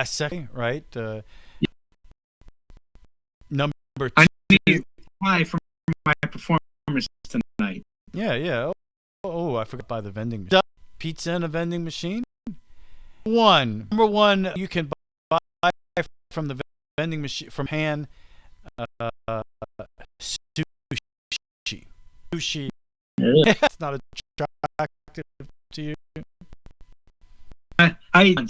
last second, right? Number I two. need to apply for my performance tonight. Yeah. Oh, I forgot by the vending machine. Pizza in a vending machine. Number one, you can buy from the vending machine from Han sushi. Sushi. Yeah. It's not attractive to you. I never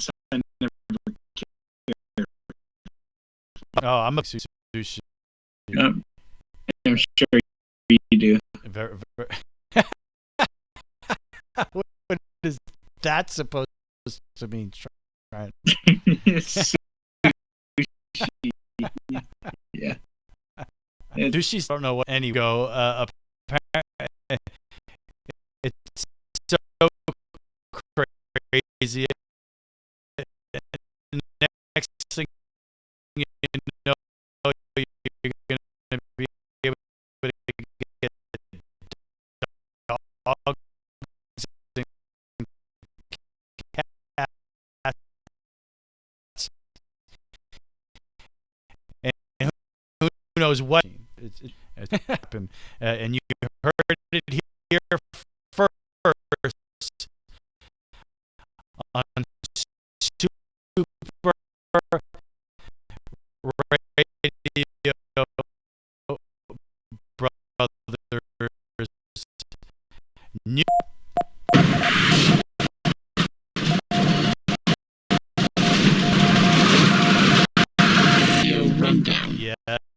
cared. Oh, I'm a sushi. I'm sure you do. Very. What is that supposed to mean? Sushi. Yeah. Sushi. I don't know what any go. It's so crazy. Next thing you know, you're gonna be able to get dogs and cats, and who knows what it's happened. And you heard it here first on Super Radio Brothers New.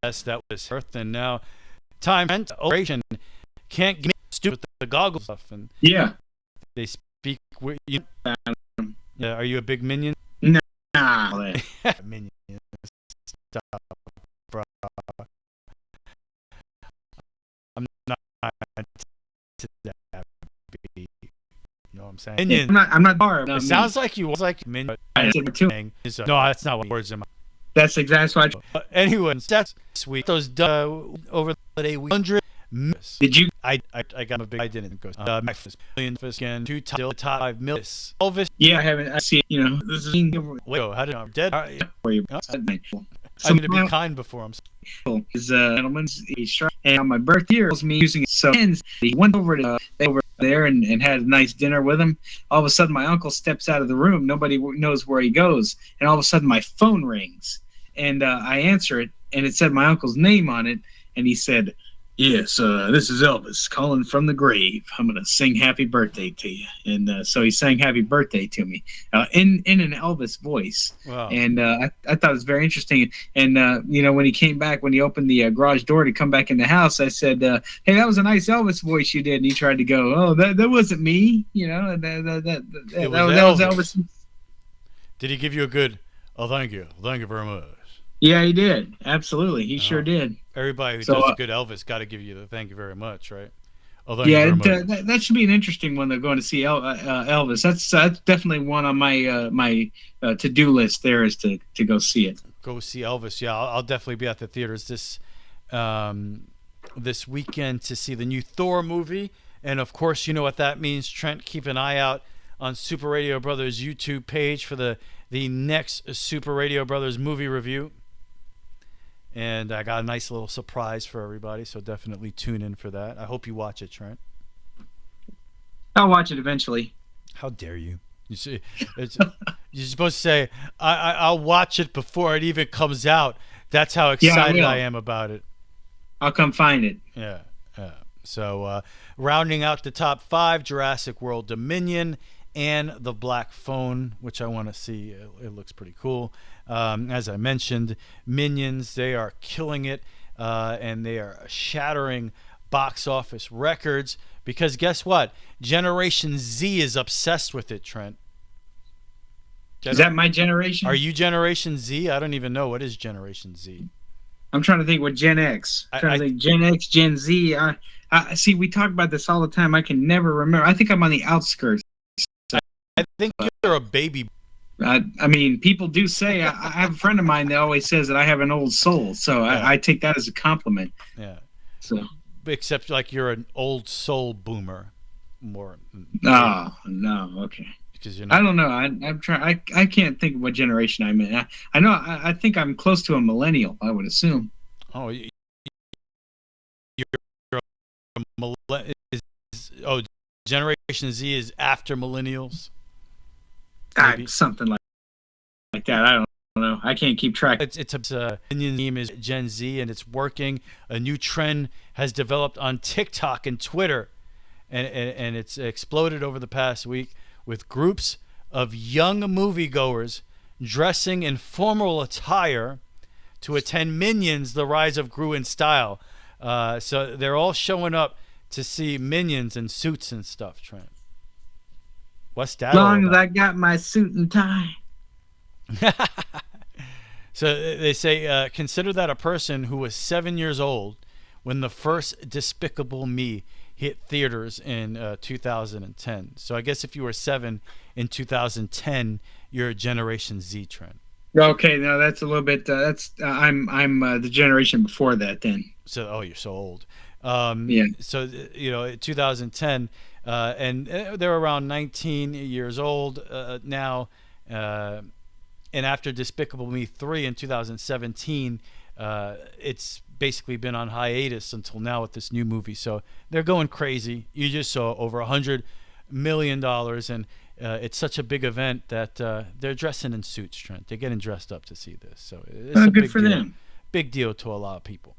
Yes, that was Earth, and now time and operation can't get stupid with the goggles stuff, and yeah, they speak. Yeah, are you a big Minion? Nah. Minion stuff, bro. I'm not to that. You know what I'm saying? Minion. I'm not bar. It sounds like you was like Minion. I said too. No, that's not what words in my. That's exactly what. Anyway, that's sweet. Those over the day 100. Did you? I got a big. I didn't go. Million again. Two top 5 million. Elvis. Yeah, I haven't. I see it. You know, this is. Wait, how did I'm dead? I'm going to be kind before I'm. His gentleman, he's struck, and on my birthday, was me using it. So he went over to over there and had a nice dinner with him. All of a sudden, my uncle steps out of the room. Nobody knows where he goes, and all of a sudden, my phone rings, and I answer it, and it said my uncle's name on it, and he said, "Yes, this is Elvis calling from the grave. I'm going to sing happy birthday to you." And so he sang happy birthday to me in an Elvis voice. Wow. And I thought it was very interesting. And, you know, when he came back, when he opened the garage door to come back in the house, I said, "Hey, that was a nice Elvis voice you did." And he tried to go, "Oh, that wasn't me." You know, that was Elvis. Did he give you a good, "Oh, thank you very much"? Yeah, he did. Absolutely. He sure did. Everybody who does a good Elvis got to give you the thank you very much, right? Yeah, that should be an interesting one. They're going to see Elvis. That's definitely one on my to-do list. There is to go see it. Go see Elvis. Yeah, I'll definitely be at the theaters this weekend to see the new Thor movie, and of course, you know what that means. Trent, keep an eye out on Super Radio Brothers YouTube page for the next Super Radio Brothers movie review. And I got a nice little surprise for everybody, so definitely tune in for that. I hope you watch it, Trent. I'll watch it eventually. How dare you? You see, you're supposed to say, I'll watch it before it even comes out. That's how excited I am about it. I'll come find it. Yeah. So rounding out the top 5, Jurassic World Dominion and The Black Phone, which I want to see. It looks pretty cool. As I mentioned, Minions, they are killing it, and they are shattering box office records because guess what? Generation Z is obsessed with it, Trent. Is that my generation? Are you Generation Z? I don't even know. What is Generation Z? I'm trying to think what Gen X. I'm trying to think Gen X, Gen Z. I see, we talk about this all the time. I can never remember. I think I'm on the outskirts. I think you're a baby. I mean, people do say, I have a friend of mine that always says that I have an old soul. So yeah. I take that as a compliment. Yeah. So, except like you're an old soul boomer. More. Oh, no. Okay. because you're I not. don't know. I'm trying. I can't think of what generation I'm in. I know. I think I'm close to a millennial. I would assume. Oh, you're a oh, Generation Z is after millennials. Maybe. Something like that. I don't know. I can't keep track. It's Minions theme is Gen Z, and it's working. A new trend has developed on TikTok and Twitter, and it's exploded over the past week with groups of young moviegoers dressing in formal attire to attend Minions: The Rise of Gru in Style. So they're all showing up to see Minions in suits and stuff, Trent. What's that? As long as I got my suit and tie. So they say, consider that a person who was 7 years old when the first Despicable Me hit theaters in 2010. So I guess if you were 7 in 2010, you're a Generation Z, Trent. Okay, no, that's a little bit. I'm the generation before that. Then. So you're so old. Yeah. So 2010, and they're around 19 years old now. And after Despicable Me 3 in 2017, it's basically been on hiatus until now with this new movie. So they're going crazy. You just saw over $100 million, and it's such a big event that they're dressing in suits, Trent. They're getting dressed up to see this. So it's a good big for deal. them. Big deal to a lot of people.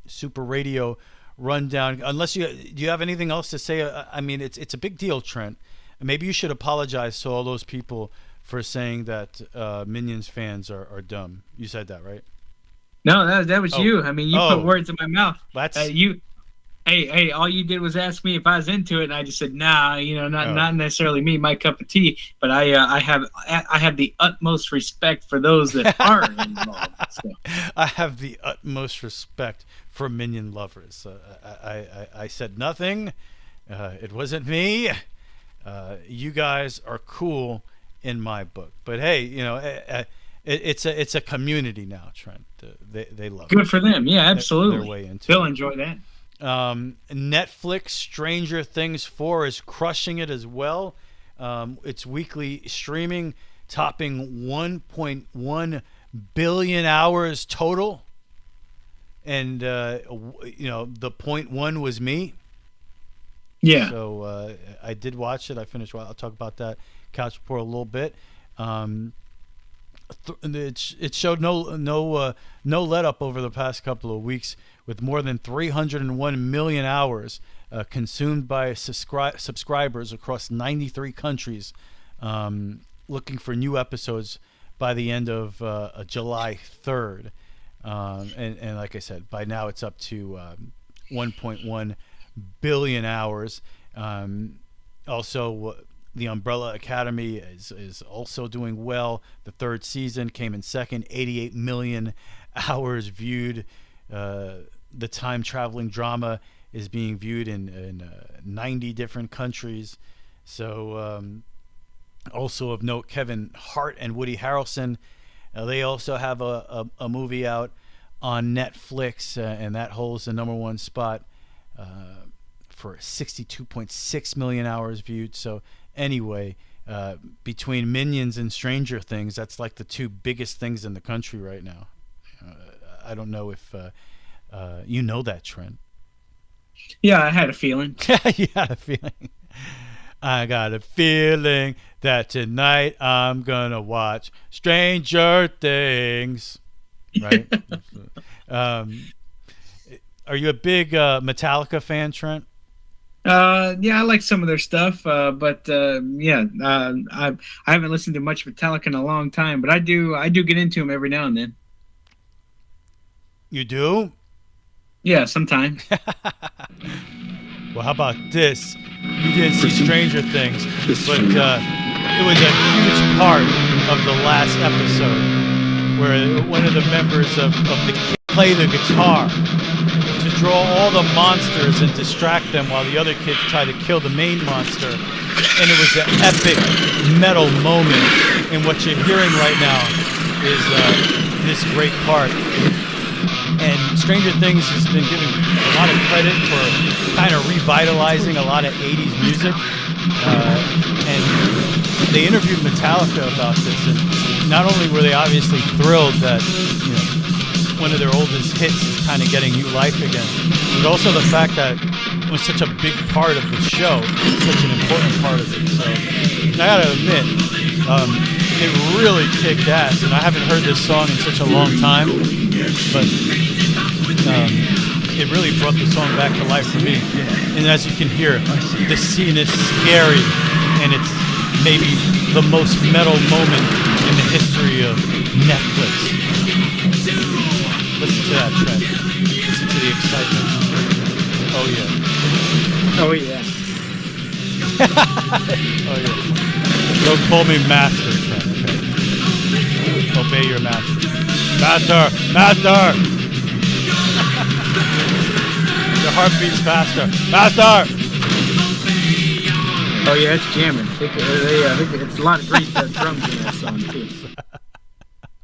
Super Radio rundown. Unless do you have anything else to say? I mean, it's a big deal, Trent. Maybe you should apologize to all those people for saying that Minions fans are dumb. You said that, right? No, that was you. I mean, you put words in my mouth. That's Hey, all you did was ask me if I was into it, and I just said, nah, not necessarily me, my cup of tea. But I have the utmost respect for those that are involved. So. I have the utmost respect for Minion lovers. I said nothing. It wasn't me. You guys are cool in my book. But hey, it's a community now, Trent. They love it. Good for them. Yeah, absolutely. They're way into They'll it. enjoy that. Netflix Stranger Things 4 is crushing it as well. Its weekly streaming topping 1.1 billion hours total. And the 0.1 was me. Yeah. So I did watch it. I finished. I'll talk about that couch report a little bit. It showed no let up over the past couple of weeks, with more than 301 million hours consumed by subscribers across 93 countries, looking for new episodes by the end of July 3rd. And like I said, by now it's up to 1.1 billion hours. Also, The Umbrella Academy is also doing well. The third season came in second, 88 million hours viewed. The time-traveling drama is being viewed in 90 different countries. So, also of note, Kevin Hart and Woody Harrelson, they also have a movie out on Netflix, and that holds the number one spot for 62.6 million hours viewed. So anyway, between Minions and Stranger Things, that's like the two biggest things in the country right now. I don't know if you know that, Trent. Yeah, I had a feeling. You had a feeling. I got a feeling that tonight I'm gonna watch Stranger Things. Right? Are you a big Metallica fan, Trent? Yeah, I like some of their stuff, but I haven't listened to much Metallica in a long time, but I do get into them every now and then. You do? Yeah, sometimes. Well, how about this? You didn't see Stranger Things, but it was a huge part of the last episode where one of the members of the kid played the guitar to draw all the monsters and distract them while the other kids try to kill the main monster. And it was an epic metal moment. And what you're hearing right now is this great part And Stranger Things has been given a lot of credit for kind of revitalizing a lot of 80s music. And they interviewed Metallica about this, and not only were they obviously thrilled that, you know, one of their oldest hits is kind of getting new life again, but also the fact that it was such a big part of the show, such an important part of it. So I gotta admit, it really kicked ass, and I haven't heard this song in such a long time, but it really brought the song back to life for me. And as you can hear, the scene is scary, and it's maybe the most metal moment in the history of Netflix. Listen to that, Trent. Listen to the excitement. Oh, yeah. Oh, yeah. Oh, yeah. Don't call me master, Trent, okay? Obey your master. Master! Master! Your heart beats faster. Master! Oh, yeah, it's jamming. I think it's a lot of great drums in that song, too.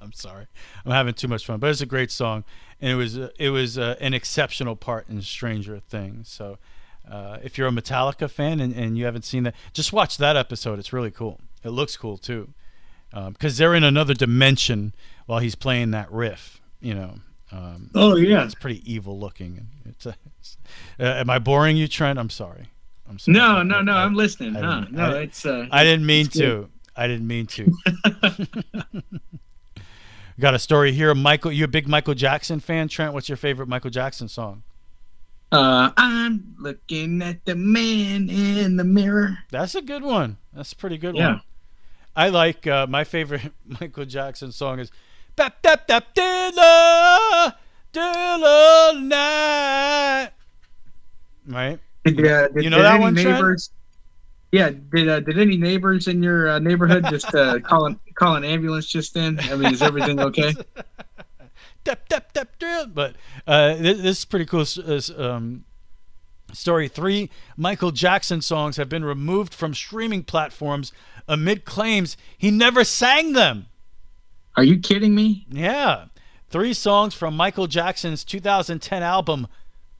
I'm sorry. I'm having too much fun, but it's a great song, and it was an exceptional part in Stranger Things. So if you're a Metallica fan and you haven't seen that, just watch that episode. It's really cool. It looks cool too, because they're in another dimension while he's playing that riff. You know. Oh yeah, it's pretty evil looking. Am I boring you, Trent? I'm sorry. I'm sorry. No. I'm listening. I didn't mean to. I didn't mean to. Got a story here. Michael, you're a big Michael Jackson fan, Trent. What's your favorite Michael Jackson song? I'm looking at the man in the mirror. That's a good one. That's a pretty good one. Yeah. I like my favorite Michael Jackson song is Bap Bap Bap Dilla Dilla Night. Right? You know that one, Trent? Yeah, did any neighbors in your neighborhood just call an ambulance just then? I mean, is everything okay? But this is pretty cool. Story 3 Michael Jackson songs have been removed from streaming platforms amid claims he never sang them. Are you kidding me? Yeah. 3 songs from Michael Jackson's 2010 album,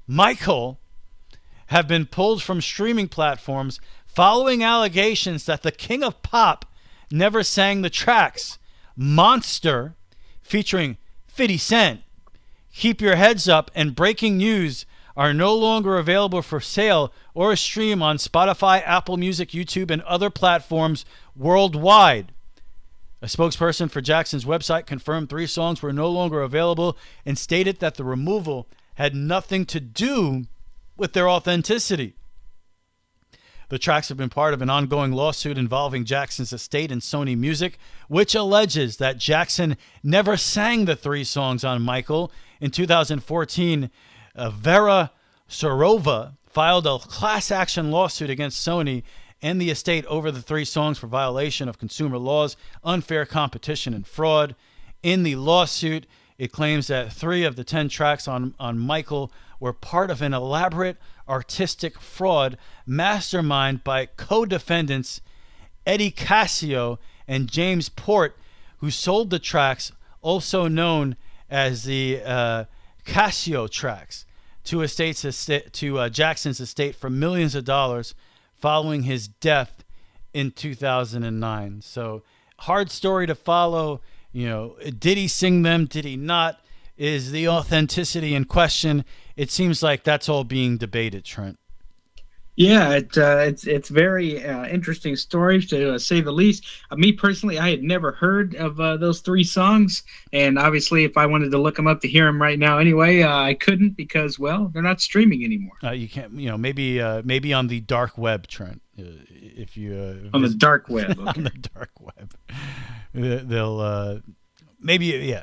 Michael, have been pulled from streaming platforms following allegations that the King of Pop never sang the tracks. Monster, featuring 50 Cent, Keep Your Heads Up, and Breaking News are no longer available for sale or stream on Spotify, Apple Music, YouTube, and other platforms worldwide. A spokesperson for Jackson's website confirmed 3 songs were no longer available and stated that the removal had nothing to do with their authenticity. The tracks have been part of an ongoing lawsuit involving Jackson's estate and Sony Music, which alleges that Jackson never sang the 3 songs on Michael. In 2014, Vera Sorova filed a class action lawsuit against Sony and the estate over the 3 songs for violation of consumer laws, unfair competition, and fraud. In the lawsuit, it claims that 3 of the 10 tracks on Michael were part of an elaborate artistic fraud mastermind by co-defendants Eddie Cascio and James Port, who sold the tracks, also known as the Cascio tracks, to Jackson's estate for millions of dollars following his death in 2009. So hard story to follow. You know, did he sing them? Did he not? Is the authenticity in question? It seems like that's all being debated, Trent. Yeah, it's very interesting story to say the least. Me personally, I had never heard of those 3 songs, and obviously, if I wanted to look them up to hear them right now, anyway, I couldn't because, well, they're not streaming anymore. You can't, maybe on the dark web, Trent. If you on the dark web, okay. On the dark web, they'll maybe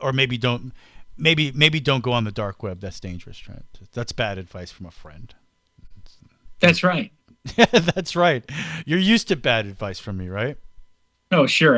or maybe don't. Maybe don't go on the dark web. That's dangerous, Trent. That's bad advice from a friend. That's right. That's right. You're used to bad advice from me, right? Oh, sure.